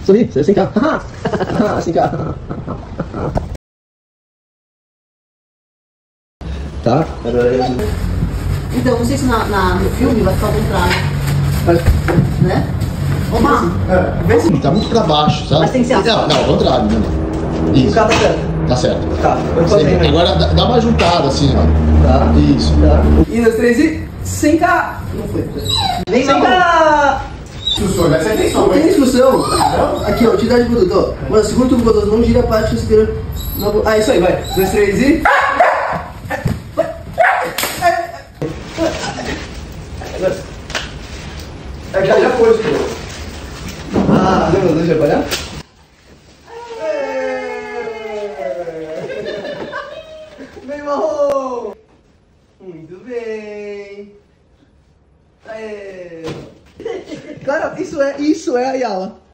Sorri, sem cá. Sem cá. Tá? Então, não sei se no filme vai ficar ao contrário. Né? Opa! Vê se tá muito pra baixo, sabe? Mas tem que ser assim. Não, ao contrário, não. Isso. Tá certo. Tá certo. Tá, eu tô bem. Agora dá uma juntada assim, ó. Tá. Isso. Tá. E 2, 3 e... Sem cá! Não foi. Vem, Sem vamos. cá! Instrução, vai ser Não tem instrução. Aqui, ó, utilidade do produtor. Mano, segura o botão, não gira a parte superior. Ah, isso aí, vai. 2, 3 e... Já foi, pô. Ah, lembra do Japão? Bem, marrom! Muito bem! Aê. Cara, isso é a Ayala.